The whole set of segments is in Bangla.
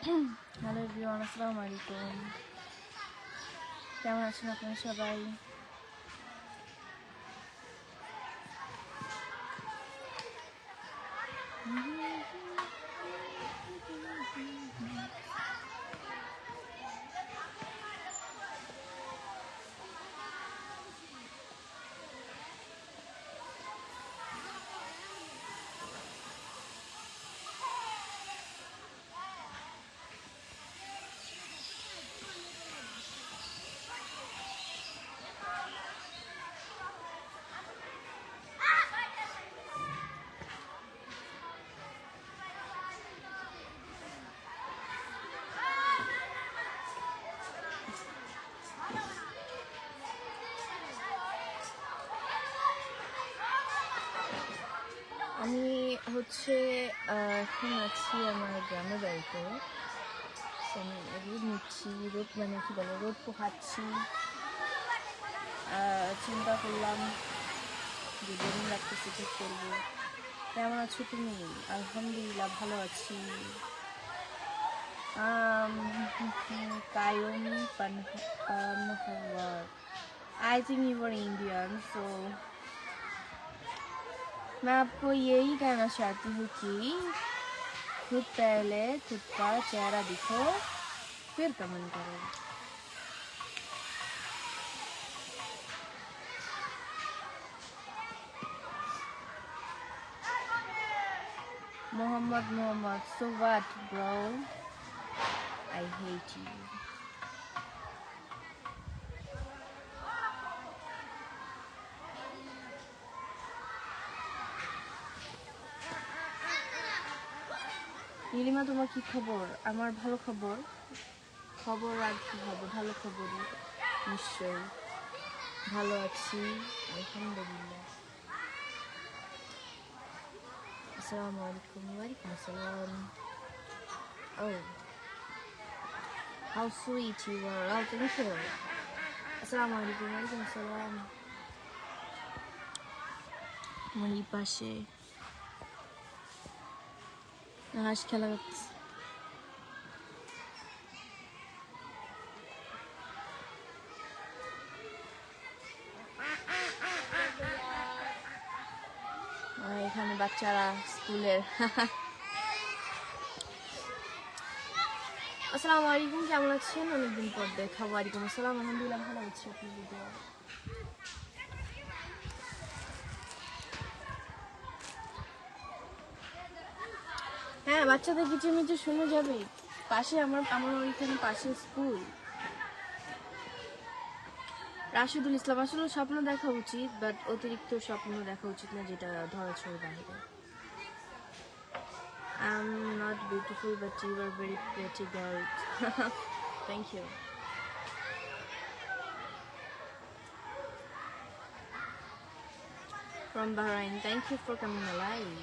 হ্যালো এভরিওয়ান, আসসালামু আলাইকুম। কেমন আছেন আপনারা সবাই? আমি এখন আছি আমার গ্রামের বাড়িতে। আমি রোদ নিচ্ছি, রোদ পোহাচ্ছি। চিন্তা করলাম যে বোরিং লাগতেছে, ঠিক করবো। কেমন আছো তুমি? আলহামদুলিল্লাহ ভালো আছি। Kayum Panhawar. I think you were Indian, so मैं आपको यही कहना चाहती हूँ कि खुद पहले खुद का चेहरा दिखो, फिर कमेंट करो। Mohammed, so what, bro? I hate you. Nilima, তোমার কি খবর? আমার ভালো খবর। আর কি হবে, ভালো খবরই নিশ্চয়ই। ভালো আছি আলহামদুলিল্লাহ। আসসালামু আলাইকুম। ওয়ালাইকুম আসসালাম। Oh, how sweet you are. Oh, thank you. আসসালামু আলাইকুম। ওয়ালাইকুম আসসালাম। আমার এই পাশে হাঁস খেলা করতেছে। এখানে বাচ্চারা স্কুলের। আসসালামু আলাইকুম, কেমন আছেন? অনেকদিন পর দেখা। ওয়ালাইকুম আসসালাম, আলহামদুলিল্লাহ ভালো আছি। আপনি ভিডিও হ্যাঁ, বাচ্চাদের কিচিমিচি শুনে যাবে। পাশে আমার ওইখানে পাশে স্কুল। রাশিদুল ইসলাম, আসলে স্বপ্ন দেখা উচিত, বাট অতিরিক্ত স্বপ্ন দেখা উচিত না, যেটা ধরাছোঁয়ার বাইরে। I'm not beautiful, but you are very pretty girl. Thank you. From Bahrain, thank you for coming alive.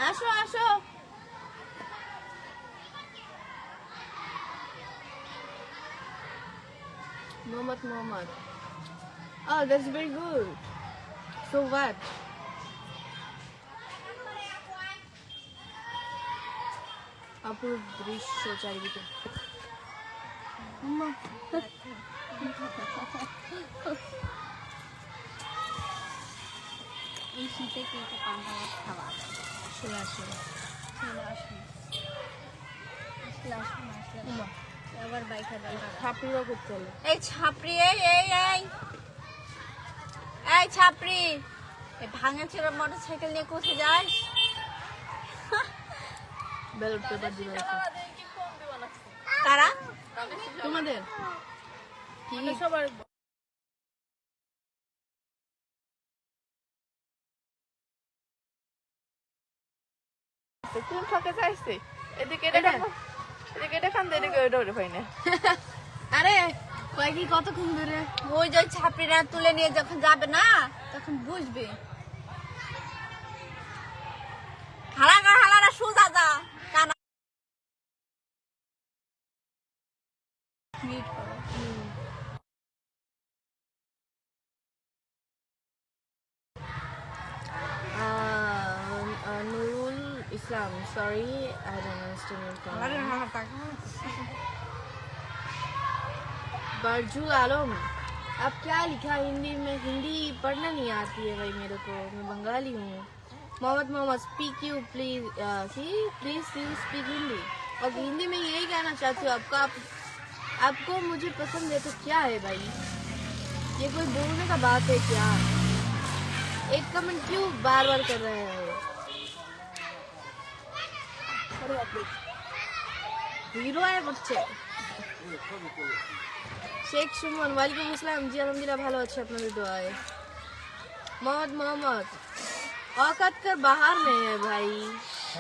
আসো আসো। Mohammed. Oh, that's very good. So what? অপরূপ দৃশ্য চারিদিকে। এই শীতে কি একটা পান্তা ভাত খাওয়া চলে আসুন। আবার বাইকা দরকার। ছাপড়িও করতে হলো। এই ছাপড়ি, এই ছাপড়ি, এই ভাঙা ছেড়ে মোটরসাইকেল নিয়ে কোথায় যাস? ব্যালট পেপার দিবে কারা? তোমাদের কি সবার কোন ফাঁকে চাইছে? এদিকে এটা খান, এদিকে ওইটা হয় না। আরে কয়েকই কতক্ষণ ধরে ওই যে ছাপড়িরা তুলে নিয়ে যখন যাবে না তখন বুঝবে। সোজা যা কানা মিট করো Nurul Islam, sorry, I don't understand your comment. Barju आलम, अब क्या लिखा हिंदी में? हिंदी पढ़ना नहीं आती है भाई मेरे को, मैं बंगाली हूँ. Mohammed speak you please, please you speak Hindi. और हिंदी में यही कहना चाहती हूँ आपको मुझे पसंद है तो क्या है भाई, ये कोई बोलने का बात है क्या? एक कमेंट क्यों बार बार कर रहे हो? हीरो है बच्चे. शेख सुमन वालेकुम अस्सलाम जी, अल्हम्दुलिल्लाह ভালো আছে আপনাদের দোয়ায়. मोहम्मद औकात कर बाहर में है भाई,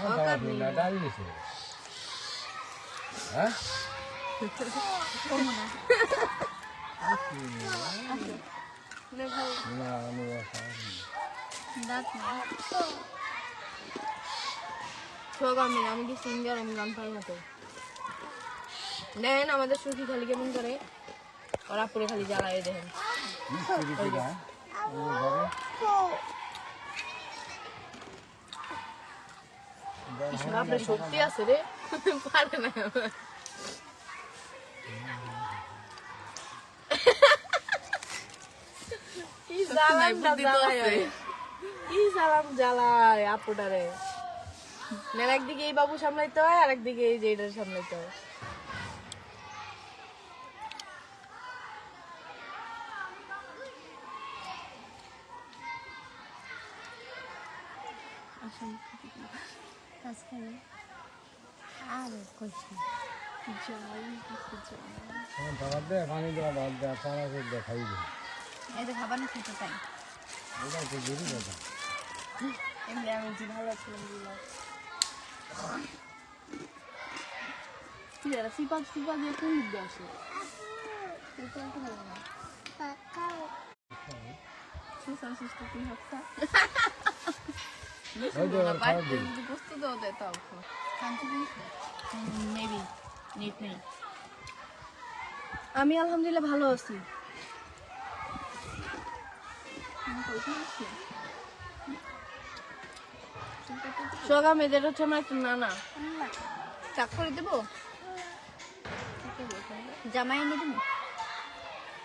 औकात नहीं है. डाल दीजिए हाँ ले भाई ना अनुवा দাঁত না ছোগা আমি কি সিঙ্গার, আমি গান পাই না তো. দেখেন আমাদের সুখী খালি কেমন করে, ওরা পুরো খালি জ্বালায় দেখেন. আপনার শক্তি আছে রে, পারে না. কি সালাম জ্বালায় আপুটারে. একদিকে এই বাবু সামলাইতে হয় আর একদিকে এই যে এটার সামলাইতে হয়. আর কইছি বাদ দে পানি দেওয়া বাদ দে পানা করে খাই দে এদের খাবার না খেতে চাই ওটা তো জরুরি কথা এমনি আমি যে ভালো ছিলাম দিলাম কি রে সিপাক দিয়ে কোন দিক দিয়ে আসে? সুসান সুস্থ তুই হচ্ছা ওই যে খাওয়া দিন বস্তু দাও দে তাও মেবি নিট নেই. আমি আলহামদুলিল্লাহ ভালো আছি. সোগা মেয়েদের হচ্ছে আমার একটা নানা. চাক করে দেবো জামাই এনে দেবো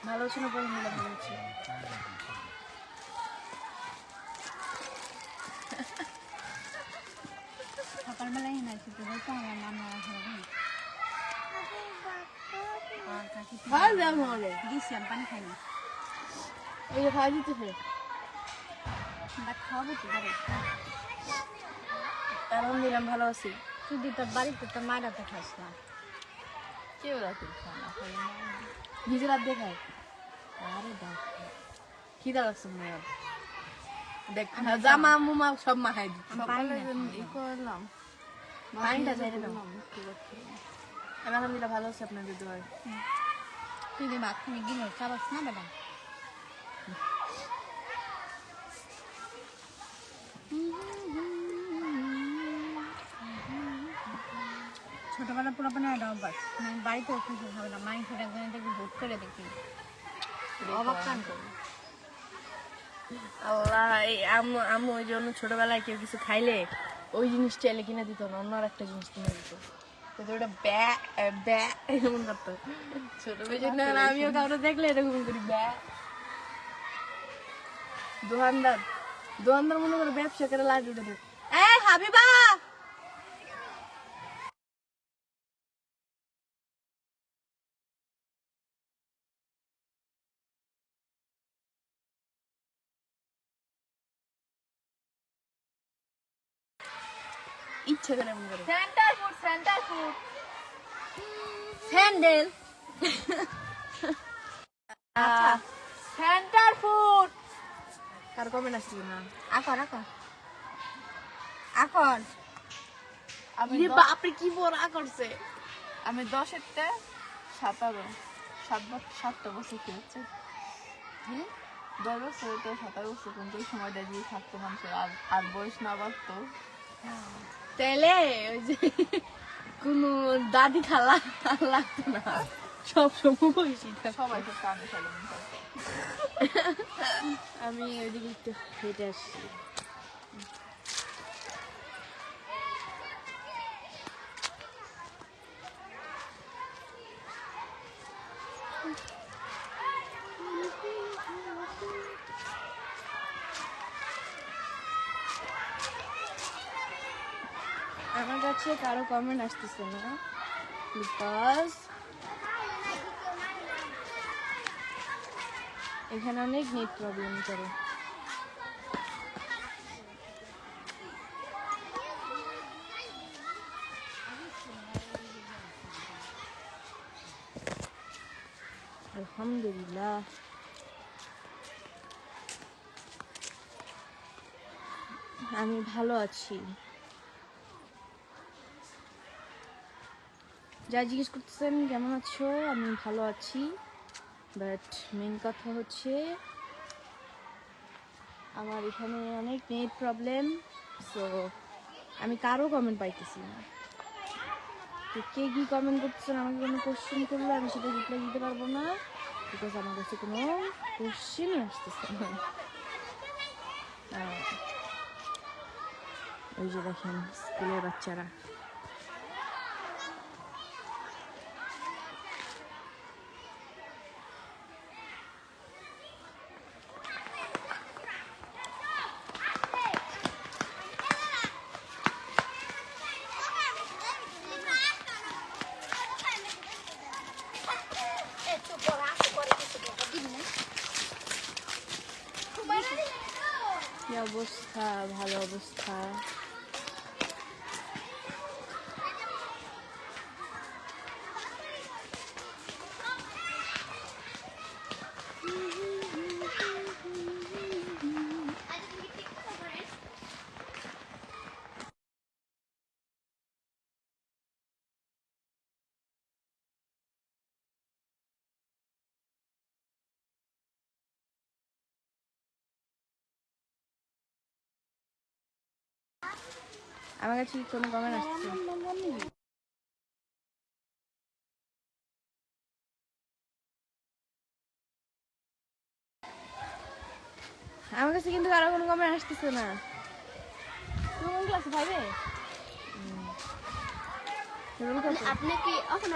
ভালো ছিল পরে মিলে ভালো ছিল. সকালবেলায় এনে আসি তো বলতো আমার নানা হবে আর কাকি ভালো দাম হলে দিছি আমি পানি খাই না এই যে খাওয়া দিতেছে. বাট খাওয়াবো তো বাড়ি আলহামদুলিল্লাহ ভালো আছি. শুধু তোর বাড়িতে তো মারা তো খাস না কেউ রাখি নিজের রাত দেখায়. আরে বাপ খিদা লাগছে মনে হয়. দেখ জামা মুমা সব মাখাই দিচ্ছে. ই করলাম পানিটা চাইলে না. আমি আলহামদুলিল্লাহ ভালো আছি আপনাদের দোয়ায়. তুই যে মাখানি গিয়ে খাবাস না বেটা ছোটবেলা পুরো একটা অভ্যাস মানে বাড়িতে কিছু খাবে না মাংসটা একজন দেখবি ভোট করে দেখি অবাক কান করি আল্লাহ, এই আম্মু ওই জন্য ছোটবেলায় কেউ কিছু খাইলে ওই জিনিস চাইলে কিনে দিত না, অন্য একটা জিনিস কিনে দিত. তো ওটা ব্যা ব্যা এরকম করতো ছোট জন্য. আমিও কাউকে দেখলে এরকম করি ব্যা. দোকানদার মনে করে ব্যবসা করে লাট উঠে দেয়. এই হাবিবা ইচ্ছে করে এমন করে. সেন্টার ফুড স্যান্ডেল আচ্ছা সেন্টার ফুড কার কমেন্ট আসছিল না? এখন আমি বাপরে কি বড়া করছে. আমি 10-টা 17 7টা বছর কি হচ্ছে 10 বছর তো 17 বছর পর্যন্ত সময়টা দিয়ে থাকতো মানুষের আর বয়স না বাড়তো তাহলে ওই যে কোনো দাদি খালা লাগতো না, সব সময় বসি সবাই তো কানে ফেলে আমি ওইদিকে একটু হেঁটে আসছি। আমার কাছে কারো কমেন্ট আসতেছে না, বিকজ এখানে অনেক নেট প্রবলেম করে। আলহামদুলিল্লাহ আমি ভালো আছি। যা জিজ্ঞেস করতেছেন কেমন আছো, আমি ভালো আছি, বাট মেন কথা হচ্ছে আমার এখানে অনেক নেট প্রবলেম, সো আমি কারো কমেন্ট পাইতেছি না। তো কে কী কমেন্ট করতেছেন, আমাকে কোনো কোশ্চেন করলে আমি সেটা রিপ্লাই দিতে পারবো না, বিকজ আমার কাছে কোনো কোশ্চেনই আসতেছে না। ওই যে দেখেন স্কুলের বাচ্চারা। কি অবস্থা? ভালো অবস্থা। আমার কাছে কি কোনো কমেন্ট আসছে? আমার কাছে কিন্তু কারো কোনো কমেন্ট আসতেছে না। তুমি কোন ক্লাসে? 5-এ? আপনি কি এখন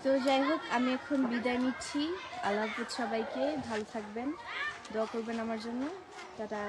তো যাই হোক, আমি এখন বিদায় নিচ্ছি। আল্লাহ হাফেজ সবাইকে, ভালো থাকবেন, দোয়া করবেন আমার জন্য। টাটা।